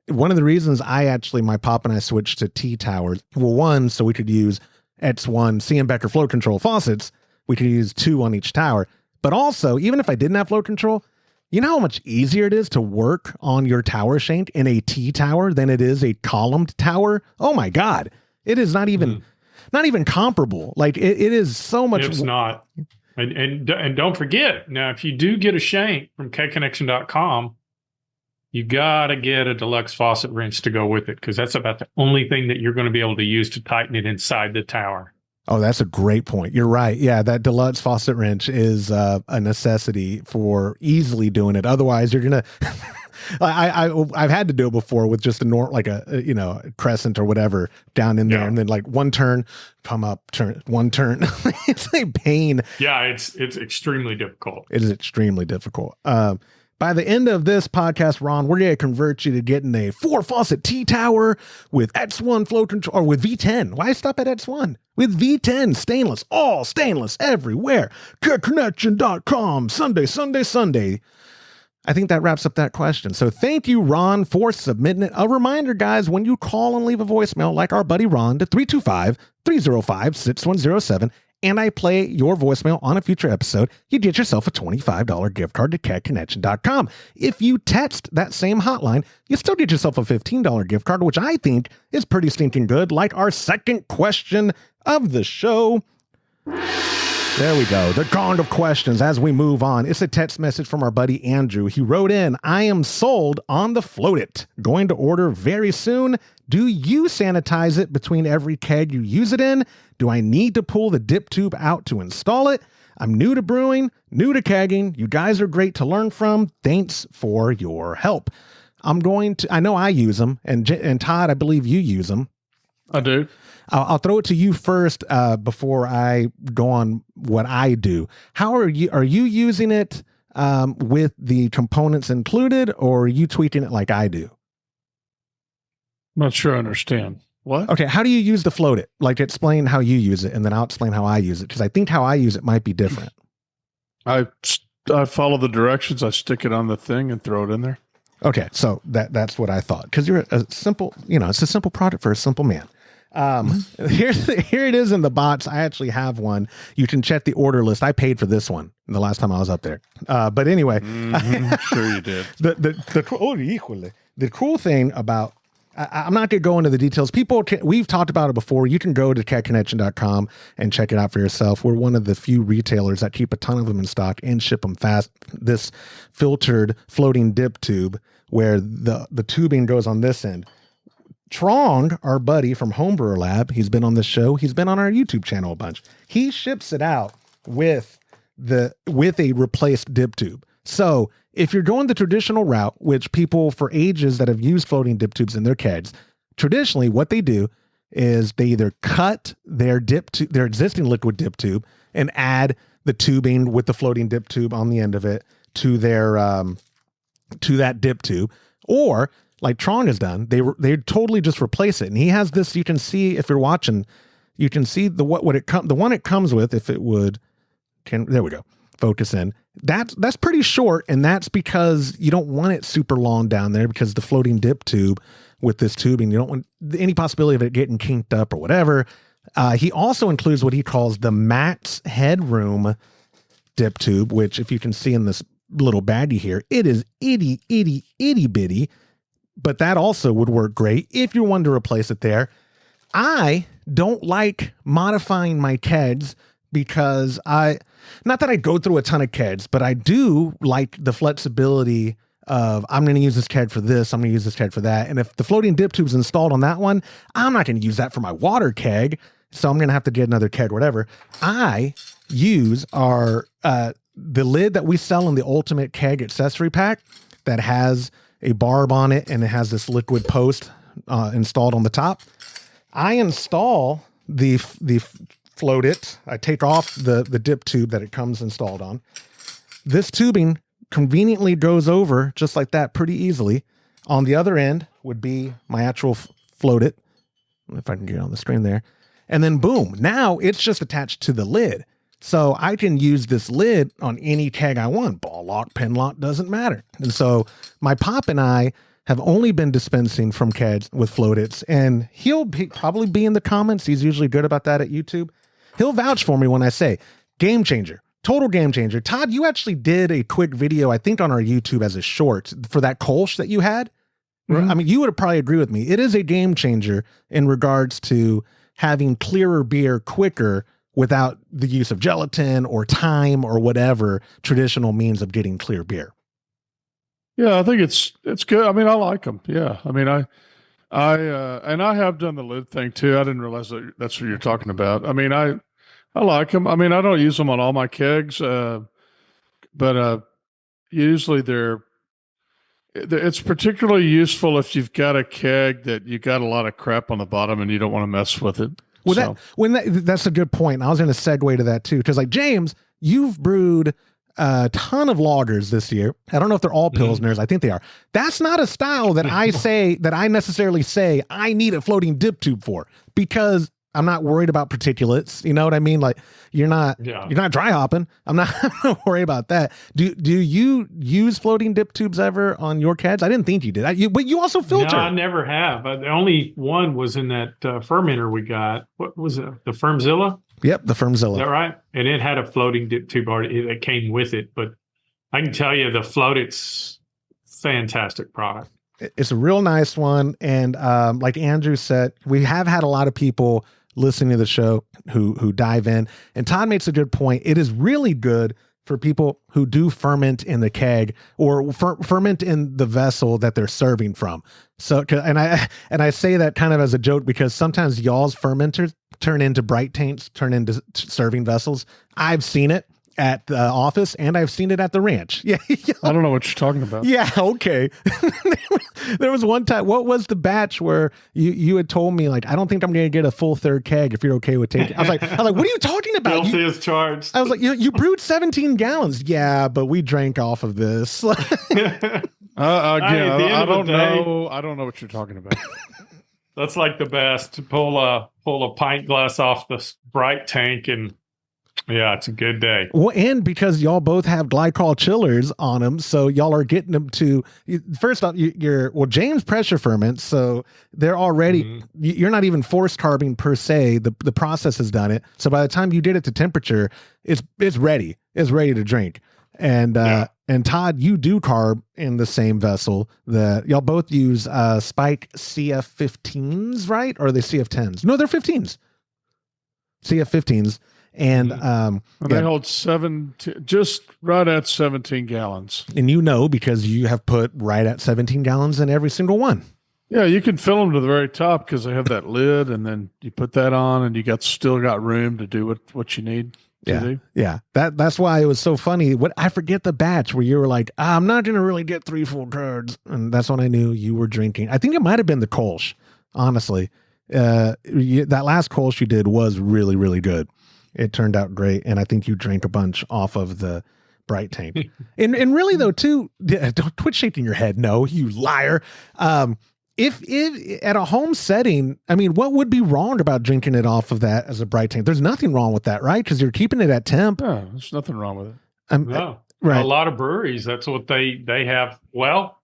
one of the reasons my pop and I switched to T towers, well, one, so we could use X1 CM Becker flow control faucets. We could use 2 on each tower. But also, even if I didn't have flow control, you know how much easier it is to work on your tower shank in a T tower than it is a columned tower? Oh my God. It is not even comparable. Like it is so much. It's not. And don't forget, now, if you do get a shank from catconnection.com, you got to get a deluxe faucet wrench to go with it, because that's about the only thing that you're going to be able to use to tighten it inside the tower. Oh, that's a great point. You're right. Yeah, that deluxe faucet wrench is a necessity for easily doing it. Otherwise, you're gonna. I've had to do it before with just a crescent or whatever down in there, and then like one turn, come up, turn, one turn. It's a pain. Yeah, it's extremely difficult. It is extremely difficult. By the end of this podcast, Ron, we're going to convert you to getting a 4-faucet T-tower with X1 flow control, or with V10. Why stop at X1? With V10 stainless, all stainless everywhere. CatConnection.com, Sunday. I think that wraps up that question. So thank you, Ron, for submitting it. A reminder, guys, when you call and leave a voicemail like our buddy Ron to 325-305-6107, and I play your voicemail on a future episode, you get yourself a $25 gift card to catconnection.com. If you text that same hotline, you still get yourself a $15 gift card, which I think is pretty stinking good, like our second question of the show. There we go. The gauntlet of questions as we move on. It's a text message from our buddy Andrew. He wrote in, I am sold on the FLOTit. Going to order very soon. Do you sanitize it between every keg you use it in? Do I need to pull the dip tube out to install it? I'm new to brewing, new to kegging. You guys are great to learn from. Thanks for your help. I know I use them, and Todd, I believe you use them. I do. I'll throw it to you first before I go on what I do. How are you using it with the components included, or are you tweaking it like I do? I'm not sure I understand. What? Okay, how do you use the FLOTit? Like, explain how you use it, and then I'll explain how I use it, because I think how I use it might be different. I follow the directions. I stick it on the thing and throw it in there. Okay, so that's what I thought, because you're a simple, it's a simple product for a simple man. Here it is in the box. I actually have one. You can check the order list. I paid for this one the last time I was up there. But anyway, sure you did. The cool thing about, I'm not going to go into the details. We've talked about it before. You can go to catconnection.com and check it out for yourself. We're one of the few retailers that keep a ton of them in stock and ship them fast. This filtered floating dip tube where the tubing goes on this end. Trong, our buddy from Homebrew Lab, he's been on the show. He's been on our YouTube channel a bunch. He ships it out with a replaced dip tube. So if you're going the traditional route, which people for ages that have used floating dip tubes in their kegs, traditionally what they do is they either cut their existing liquid dip tube and add the tubing with the floating dip tube on the end of it to their to that dip tube, or like Trong has done, they totally just replace it. And he has this, you can see if you're watching, you can see the one it comes with, if it would there we go. Focus in. That's pretty short, and that's because you don't want it super long down there, because the floating dip tube with this tubing, you don't want any possibility of it getting kinked up or whatever. He also includes what he calls the max headroom dip tube, which if you can see in this little baggie here, it is itty bitty, but that also would work great if you wanted to replace it there. I don't like modifying my kegs because not that I go through a ton of kegs, but I do like the flexibility of, I'm going to use this keg for this, I'm going to use this keg for that. And if the floating dip tube's installed on that one, I'm not going to use that for my water keg. So I'm going to have to get another keg, whatever. I use the lid that we sell in the Ultimate Keg accessory pack that has a barb on it, and it has this liquid post installed on the top. I install the FLOTit. I take off the dip tube that it comes installed on. This tubing conveniently goes over just like that pretty easily. On the other end would be my actual FLOTit. If I can get it on the screen there. And then boom, now it's just attached to the lid. So I can use this lid on any keg I want. Ball lock, pin lock, doesn't matter. And so my pop and I have only been dispensing from kegs with FLOTits, and he'll probably be in the comments. He's usually good about that at YouTube. He'll vouch for me when I say game changer, total game changer. Todd, you actually did a quick video, I think on our YouTube as a short for that Kolsch that you had. Mm-hmm. I mean, you would probably agree with me. It is a game changer in regards to having clearer beer quicker without the use of gelatin or time or whatever traditional means of getting clear beer. Yeah, I think it's good. I mean, I like them. Yeah. I mean, I have done the lid thing too. I didn't realize that's what you're talking about. I mean, I like them. I mean, I don't use them on all my kegs, but usually it's particularly useful if you've got a keg that you got a lot of crap on the bottom and you don't want to mess with it. Well, that's a good point. I was going to segue to that too, because like James, you've brewed a ton of lagers this year. I don't know if they're all Pilsners. I think they are. That's not a style that I necessarily say I need a floating dip tube for, because I'm not worried about particulates. You know what I mean? Like you're not dry hopping. I'm not worried about that. Do you use floating dip tubes ever on your kegs? I didn't think you did. But you also filter. No, I never have. The only one was in that fermenter we got. What was it? The Firmzilla? Yep, the Firmzilla. Is that right? And it had a floating dip tube already that came with it. But I can tell you the FLOTit's fantastic product. It's a real nice one. And like Andrew said, we have had a lot of people listening to the show who dive in. And Todd makes a good point. It is really good for people who do ferment in the keg or ferment in the vessel that they're serving from. So, and I say that kind of as a joke, because sometimes y'all's fermenters turn into bright tanks, turn into serving vessels. I've seen it at the office, and I've seen it at the ranch. Yeah, I don't know what you're talking about. Yeah, okay. There was one time. What was the batch where you had told me, like, I don't think I'm going to get a full third keg if you're okay with taking. I was like, what are you talking about? Guilty as charged. I was like, you brewed 17 gallons. Yeah, but we drank off of this. Again, I don't know. I don't know what you're talking about. That's like the best. To pull a pint glass off the bright tank, and yeah, it's a good day. Well, and because y'all both have glycol chillers on them, so y'all are getting them to, first off, James pressure ferments, so they're already, you're not even force carbing per se. The process has done it. So by the time you get it to temperature, it's ready. It's ready to drink. And and Todd, you do carb in the same vessel that y'all both use Spike CF15s, right? Or are they CF10s? No, they're 15s. CF15s. And they hold just right at 17 gallons. And because you have put right at 17 gallons in every single one. Yeah, you can fill them to the very top because they have that lid, and then you put that on, and still got room to do what you need to do. Yeah. That's why it was so funny. I forget the batch where you were like, I'm not going to really get 3 full cards. And that's when I knew you were drinking. I think it might have been the Kolsch, honestly. That last Kolsch you did was really, really good. It turned out great. And I think you drank a bunch off of the Bright Tank. and really though, too, don't quit shaking your head. No, you liar. If at a home setting, I mean, what would be wrong about drinking it off of that as a Bright Tank? There's nothing wrong with that, right? Because you're keeping it at temp. Yeah, there's nothing wrong with it. No, right. A lot of breweries, that's what they have. Well,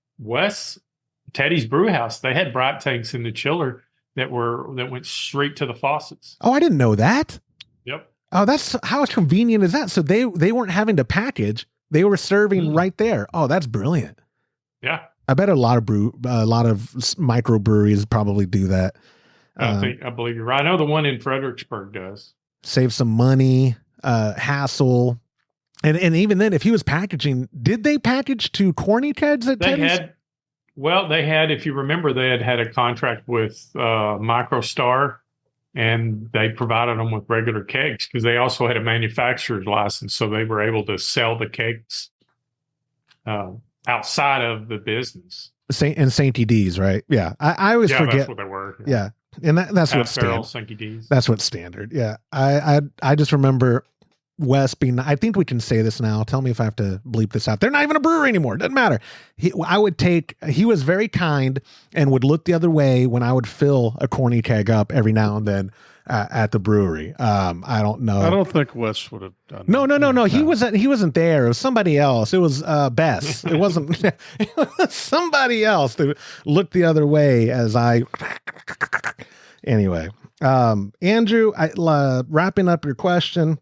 Teddy's Brew House, they had Bright Tanks in the chiller that went straight to the faucets. Oh, I didn't know that. Yep. Oh, that's how convenient is that? So they weren't having to package; they were serving right there. Oh, that's brilliant. Yeah. I bet a lot of microbreweries probably do that. I believe you're right. I know the one in Fredericksburg does. Save some money, hassle, and even then, if he was packaging, did they package to corny kegs at Teddy's? They had. If you remember, they had a contract with MicroStar, and they provided them with regular kegs because they also had a manufacturer's license, so they were able to sell the kegs outside of the business. Saint D's, right? Yeah. I always forget. That's what they were. Yeah. And that's what's standard. Saint D's. That's what's standard. Yeah. I just remember Wes being, I think we can say this now. Tell me if I have to bleep this out. They're not even a brewery anymore. Doesn't matter. He was very kind and would look the other way when I would fill a corny keg up every now and then at the brewery. I don't know. I don't think Wes would have done No. He wasn't there. It was somebody else. It was Bess. It wasn't it was somebody else that looked the other way as I anyway. Andrew, wrapping up your question.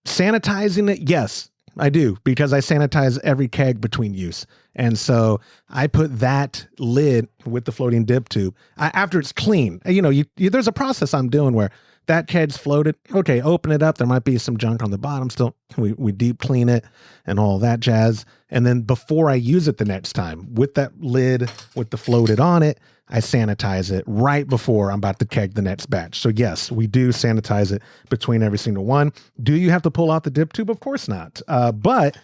Sanitizing it, yes, I do, because I sanitize every keg between use. And so I put that lid with the floating dip tube after it's clean. There's a process I'm doing where that keg's floated. Okay, open it up. There might be some junk on the bottom still. We deep clean it and all that jazz. And then before I use it the next time, with that lid, with the floated on it, I sanitize it right before I'm about to keg the next batch. So yes, we do sanitize it between every single one. Do you have to pull out the dip tube? Of course not. But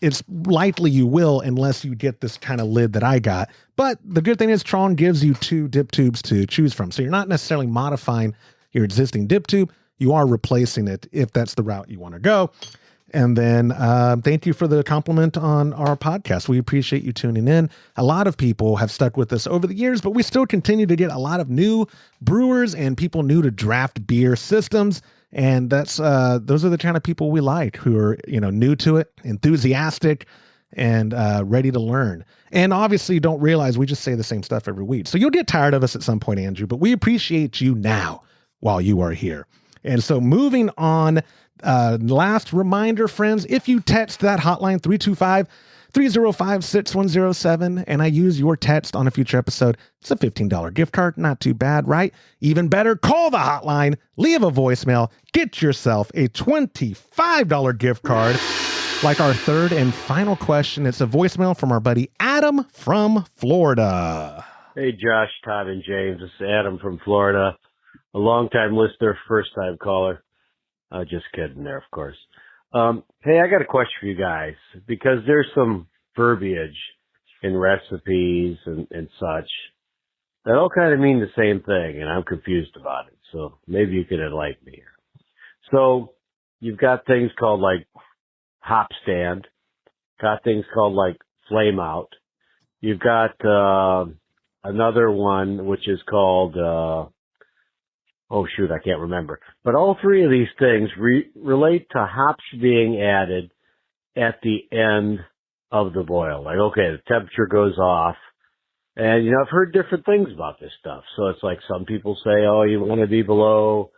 it's likely you will unless you get this kind of lid that I got. But the good thing is Tron gives you 2 dip tubes to choose from. So you're not necessarily modifying your existing dip tube. You are replacing it if that's the route you want to go. And then thank you for the compliment on our podcast. We appreciate you tuning in. A lot of people have stuck with us over the years, but we still continue to get a lot of new brewers and people new to draft beer systems. And that's those are the kind of people we like, who are new to it, enthusiastic, and ready to learn. And obviously don't realize we just say the same stuff every week. So you'll get tired of us at some point, Andrew, but we appreciate you now while you are here. And so moving on, last reminder, friends, if you text that hotline 325-305-6107 and I use your text on a future episode, it's a $15 gift card. Not too bad, right? Even better, call the hotline, leave a voicemail, get yourself a $25 gift card. Like our third and final question, it's a voicemail from our buddy Adam from Florida. Hey, Josh, Todd, and James. This is Adam from Florida. A long-time listener, first-time caller. Just kidding there, of course. Hey, I got a question for you guys, because there's some verbiage in recipes and such that all kind of mean the same thing, and I'm confused about it. So maybe you could enlighten me here. So you've got things called like hop stand, got things called like flame out. You've got another one which is called oh shoot, I can't remember. But all three of these things relate to hops being added at the end of the boil. Like, okay, the temperature goes off. And, I've heard different things about this stuff. So it's like some people say, oh, you want to be below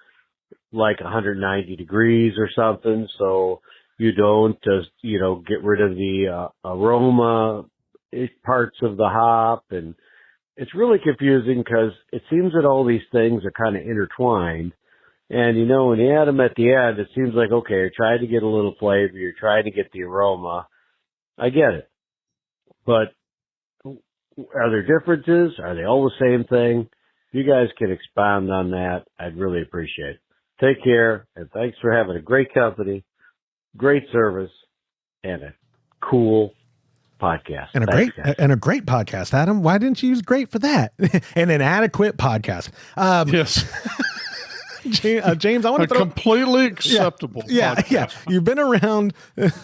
like 190 degrees or something. So you don't just, get rid of the aroma parts of the hop. And it's really confusing because it seems that all these things are kind of intertwined. And, when you add them at the end, it seems like, okay, you're trying to get a little flavor. You're trying to get the aroma. I get it. But Are there differences? Are they all the same thing? If you guys can expound on that, I'd really appreciate it. Take care, and thanks for having a great company, great service, and a cool podcast. And a great podcast, Adam. Why didn't you use great for that? And an adequate podcast. Yes. James, I want to throw completely acceptable. Yeah. You've been around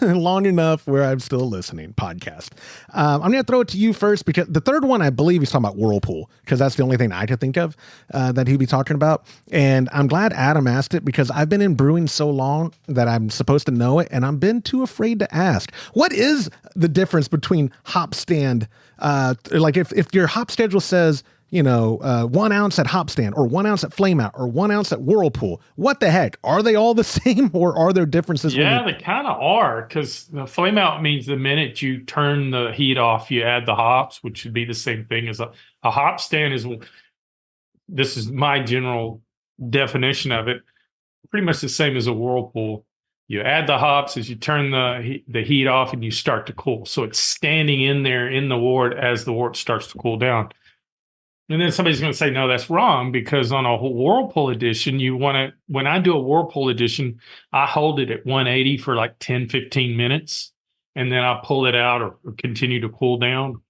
long enough where I'm still listening. Podcast. I'm going to throw it to you first because the third one, I believe he's talking about Whirlpool, because that's the only thing I could think of that he'd be talking about. And I'm glad Adam asked it, because I've been in brewing so long that I'm supposed to know it, and I've been too afraid to ask. What is the difference between hop stand? Like if your hop schedule says, 1 ounce at Hop Stand, or 1 ounce at Flame Out, or 1 ounce at Whirlpool. What the heck? Are they all the same, or are there differences? Yeah, they kind of are, because the Flame Out means the minute you turn the heat off, you add the hops, which would be the same thing as a Hop Stand. This is my general definition of it. Pretty much the same as a Whirlpool. You add the hops as you turn the heat off, and you start to cool. So it's standing in there in the wort as the wort starts to cool down. And then somebody's going to say, no, that's wrong, because on a Whirlpool edition, when I do a Whirlpool edition, I hold it at 180 for like 10, 15 minutes, and then I pull it out or continue to cool down.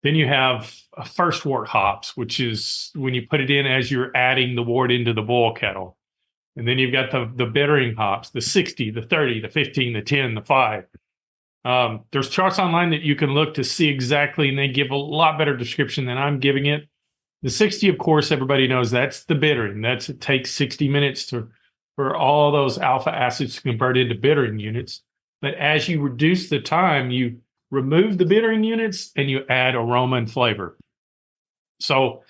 Then you have a first wort hops, which is when you put it in as you're adding the wort into the boil kettle. And then you've got the bittering hops, the 60, the 30, the 15, the 10, the 5. There's charts online that you can look to see exactly, and they give a lot better description than I'm giving it. The 60, of course, everybody knows that's the bittering. It takes 60 minutes for all those alpha acids to convert into bittering units. But as you reduce the time, you remove the bittering units and you add aroma and flavor. So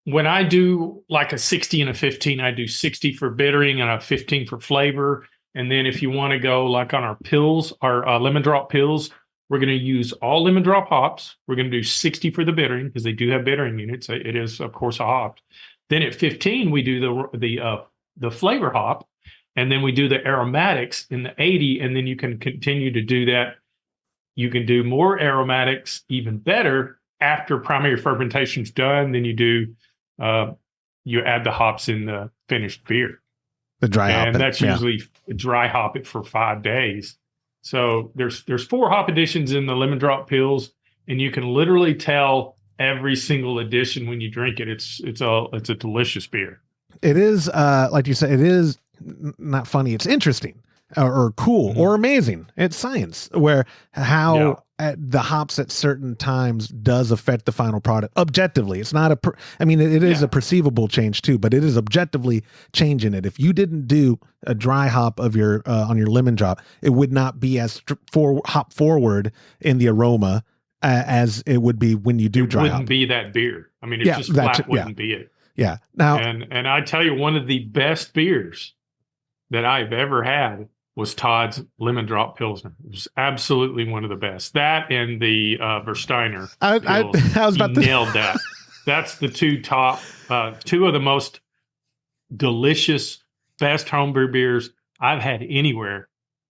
when I do like a 60 and a 15, I do 60 for bittering and a 15 for flavor. And then if you want to go like on our pills, our lemon drop pills, we're going to use all lemon drop hops. We're going to do 60 for the bittering, because they do have bittering units. It is, of course, a hop. Then at 15, we do the flavor hop, and then we do the aromatics in the 80, and then you can continue to do that. You can do more aromatics even better after primary fermentation's done. Then you add the hops in the finished beer. The dry hop. And that's usually dry hop it for 5 days. So there's 4 hop additions in the lemon drop pills, and you can literally tell every single addition when you drink it. It's a delicious beer. It is, like you said, it is not funny. It's interesting or cool or amazing. It's science, where how the hops at certain times does affect the final product objectively. It's not it is a perceivable change too, but it is objectively changing it. If you didn't do a dry hop of your on your lemon drop, it would not be as hop forward in the aroma as it would be when you do dry hop. It wouldn't be that beer. I mean, it's just flat wouldn't be it. Yeah. Now, and I tell you, one of the best beers that I've ever had was Todd's Lemon Drop Pilsner. It was absolutely one of the best. That and the Versteiner. I was about to nailed that. That's the two of the most delicious, best homebrew beers I've had anywhere.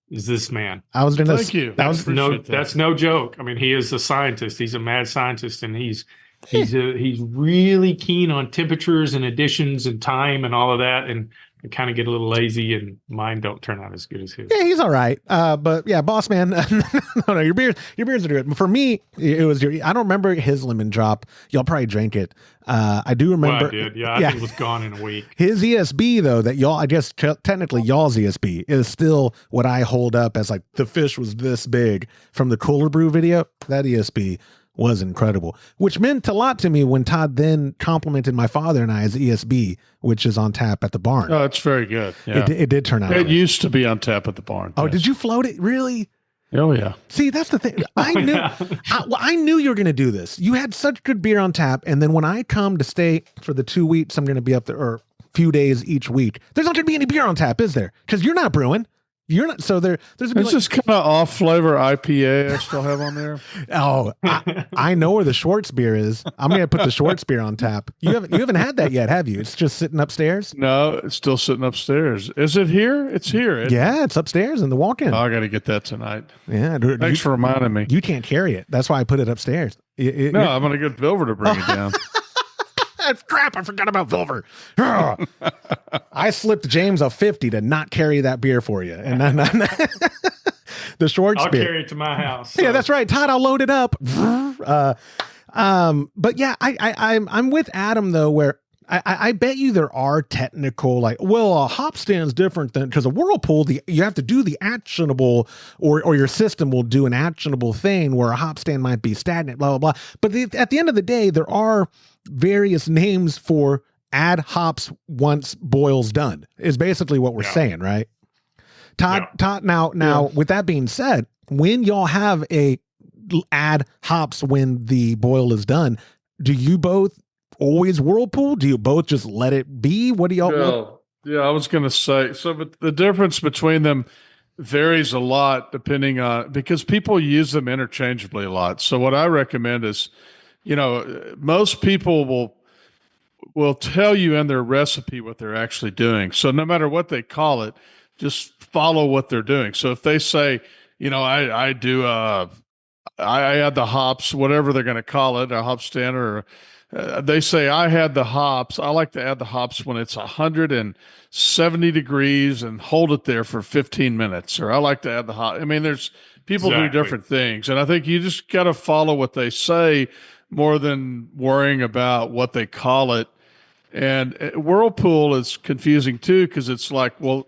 Is this man? I was going to thank you. That's no joke. I mean, he is a scientist. He's a mad scientist, and he's really keen on temperatures and additions and time and all of that. And I kind of get a little lazy, and mine don't turn out as good as his. Yeah, he's all right. But yeah, boss man, no, your beers are good. For me, it was I don't remember his lemon drop. Y'all probably drank it. I do remember. Well, I did. Yeah, I think it was gone in a week. His ESB though, that y'all, I guess technically y'all's ESB is still what I hold up as like the fish was this big from the Cooler Brew video. That ESB was incredible, which meant a lot to me when Todd then complimented my father and I as ESB, which is on tap at the barn. Oh, it's very good. Yeah. It did turn out. It used to be on tap at the barn. Oh, yes. Did you float it? Really? Oh, yeah. See, that's the thing. I knew, I knew you were going to do this. You had such good beer on tap. And then when I come to stay for the 2 weeks, I'm going to be up there, or a few days each week, there's not going to be any beer on tap, is there? Because you're not brewing. You're not. So there's it's just kind of off flavor IPA I still have on there. Oh, I know where the Schwartz beer is. I'm gonna put the Schwartz beer on tap. You haven't had that yet, have you? It's just sitting upstairs. No, it's still sitting upstairs. Is it here? It's here. Yeah, it's upstairs in the walk-in. Oh, I got to get that tonight. Yeah, thanks for reminding me. You can't carry it. That's why I put it upstairs. No, I'm gonna get Vilver to bring it down. Crap, I forgot about Vilver. I slipped James a 50 to not carry that beer for you. And then the Schwartz beer. I'll carry it to my house. So. Yeah, that's right. Todd, I'll load it up. But yeah, I'm with Adam though, where I bet you there are technical, like, well, a hop stand's different than, because a whirlpool, you have to do the actionable, or your system will do an actionable thing where a hop stand might be stagnant, blah, blah, blah. But at the end of the day, there are various names for add hops once boil's done, is basically what we're saying, right? Todd, now, with that being said, when y'all have a add hops when the boil is done, do you both always whirlpool? Do you both just let it be? What do y'all? Yeah, I was going to say, but the difference between them varies a lot depending on, because people use them interchangeably a lot. So what I recommend is, most people will tell you in their recipe what they're actually doing. So no matter what they call it, just follow what they're doing. So if they say, I add the hops, whatever they're going to call it, a hop stand, or they say I had the hops. I like to add the hops when it's 170 degrees and hold it there for 15 minutes. Or I like to add the hop. I mean, there's people do different things. And I think you just got to follow what they say more than worrying about what they call it. And whirlpool is confusing too, because it's like, well,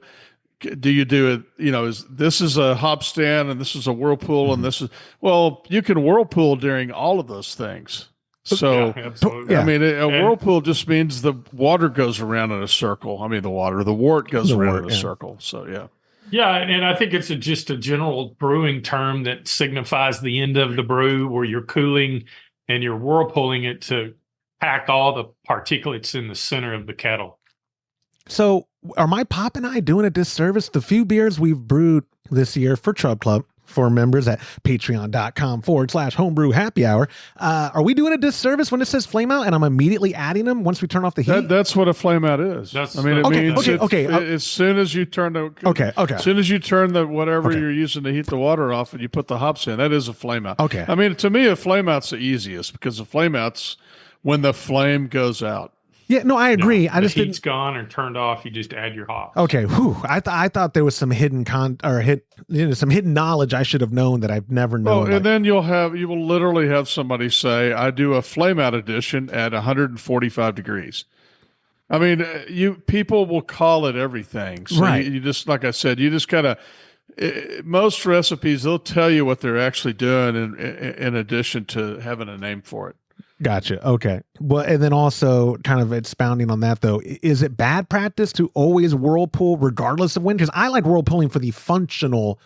do you do it? This is a hop stand and this is a whirlpool and this is, well, you can whirlpool during all of those things. So, I mean, a whirlpool just means the water goes around in a circle. I mean, the wort goes around in a circle. So, yeah. Yeah, and I think it's just a general brewing term that signifies the end of the brew where you're cooling and you're whirlpooling it to pack all the particulates in the center of the kettle. So are my pop and I doing a disservice? The few beers we've brewed this year for Chub Club, for members at patreon.com/homebrew happy hour. Are we doing a disservice when it says flame out and I'm immediately adding them once we turn off the heat? That's what a flame out is. It means as soon as you turn as soon as you turn the whatever you're using to heat the water off and you put the hops in, that is a flame out. Okay. I mean, to me, a flame out's the easiest because a flame out's when the flame goes out. Yeah, no, I agree. I just heat's gone or turned off. You just add your hops. Okay, whew. I thought there was some hidden some hidden knowledge I should have known that I've never known. Oh, and then you will literally have somebody say, "I do a flame out edition at 145 degrees." I mean, people will call it everything. So right. You just, like I said, you just gotta. Most recipes, they'll tell you what they're actually doing in addition to having a name for it. Gotcha. Okay. Well, and then also kind of expounding on that though, is it bad practice to always whirlpool regardless of when? Because I like whirlpooling for the functional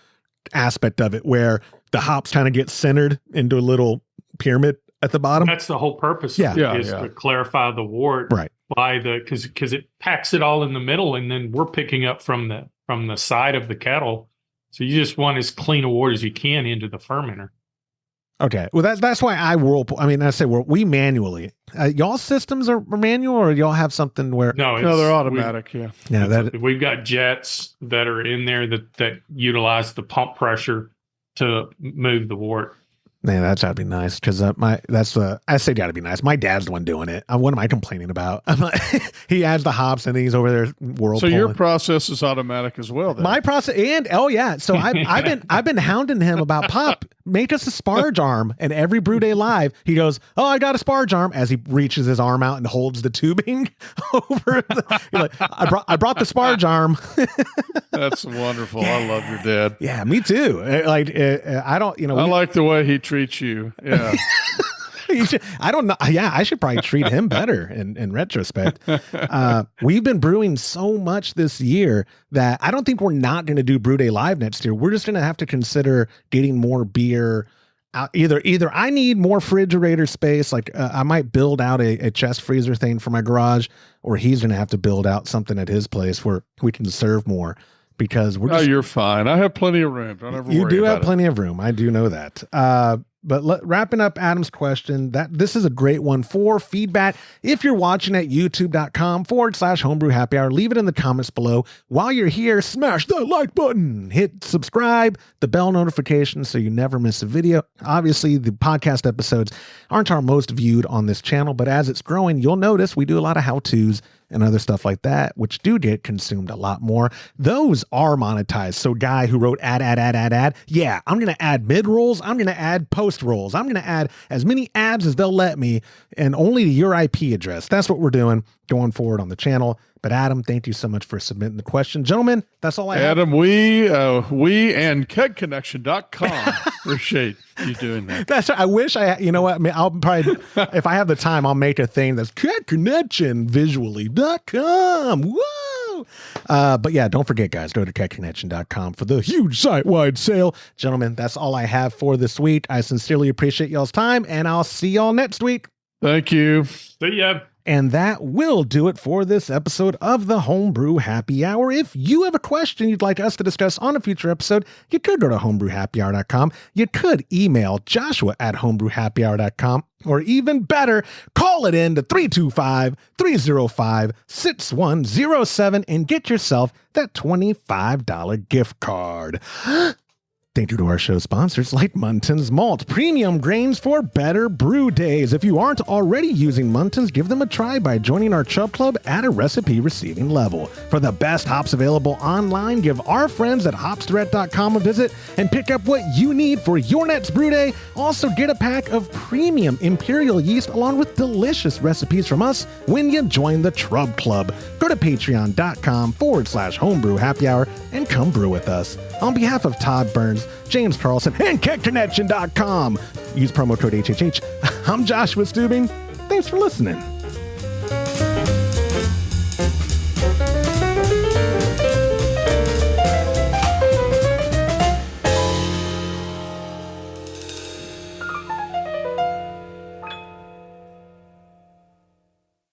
aspect of it, where the hops kind of get centered into a little pyramid at the bottom. That's the whole purpose of it, is to clarify the wort, right? By because it packs it all in the middle, and then we're picking up from the side of the kettle. So you just want as clean a wort as you can into the fermenter. Okay. Well, that's why I whirlpool. I mean, I say we manually. Y'all systems are manual, or y'all have something where? No, they're automatic. We've got jets that are in there that utilize the pump pressure to move the wort. Man, that's gotta be nice because I say gotta be nice. My dad's the one doing it. What am I complaining about? I'm like, he adds the hops and he's over there whirlpooling. So your process is automatic as well, then. My process, and so I've been hounding him about Pop. Make us a sparge arm, and every brew day live he goes, "Oh, I got a sparge arm," as he reaches his arm out and holds the tubing over. I brought the sparge arm. That's wonderful. I love your dad. Yeah, me too. I don't. I like the way he treats you. Yeah. I don't know. Yeah, I should probably treat him better in retrospect. We've been brewing so much this year that I don't think we're not going to do Brew Day Live next year. We're just going to have to consider getting more beer out. Either I need more refrigerator space, like I might build out a chest freezer thing for my garage, or he's going to have to build out something at his place where we can serve more. because we're Oh, you're fine. I have plenty of room. Don't ever worry you do about have plenty of room. I do know that. But wrapping up Adam's question, this is a great one for feedback. If you're watching at youtube.com/homebrew happy hour, leave it in the comments below. While you're here, smash that like button, hit subscribe, the bell notification so you never miss a video. Obviously, the podcast episodes aren't our most viewed on this channel, but as it's growing, you'll notice we do a lot of how-tos and other stuff like that, which do get consumed a lot more. Those are monetized. So guy who wrote ad, yeah, I'm going to add mid-rolls. I'm going to add post-rolls. I'm going to add as many ads as they'll let me, and only to your IP address. That's what we're doing going forward on the channel. But Adam, thank you so much for submitting the question. Gentlemen, that's all I have. Adam, we and kegconnection.com appreciate you doing that. That's I wish you know what? I mean, I'll probably, if I have the time, I'll make a thing that's kegconnectionvisually.com. Whoa! But yeah, don't forget, guys, go to kegconnection.com for the huge site-wide sale. Gentlemen, that's all I have for this week. I sincerely appreciate y'all's time, and I'll see y'all next week. Thank you. See ya. And that will do it for this episode of the Homebrew Happy Hour. If you have a question you'd like us to discuss on a future episode, you could go to homebrewhappyhour.com. You could email joshua@homebrewhappyhour.com. Or even better, call it in to 325-305-6107 and get yourself that $25 gift card. Thank you to our show sponsors like Muntons Malt, premium grains for better brew days. If you aren't already using Muntons, give them a try by joining our Chub Club at a recipe receiving level. For the best hops available online, give our friends at hopsdirect.com a visit and pick up what you need for your next brew day. Also, get a pack of premium imperial yeast along with delicious recipes from us when you join the Chub Club. Go to patreon.com/homebrew happy hour and come brew with us. On behalf of Todd Burns, James Carlson, and kegconnection.com. Use promo code HHH. I'm Joshua Stubing. Thanks for listening.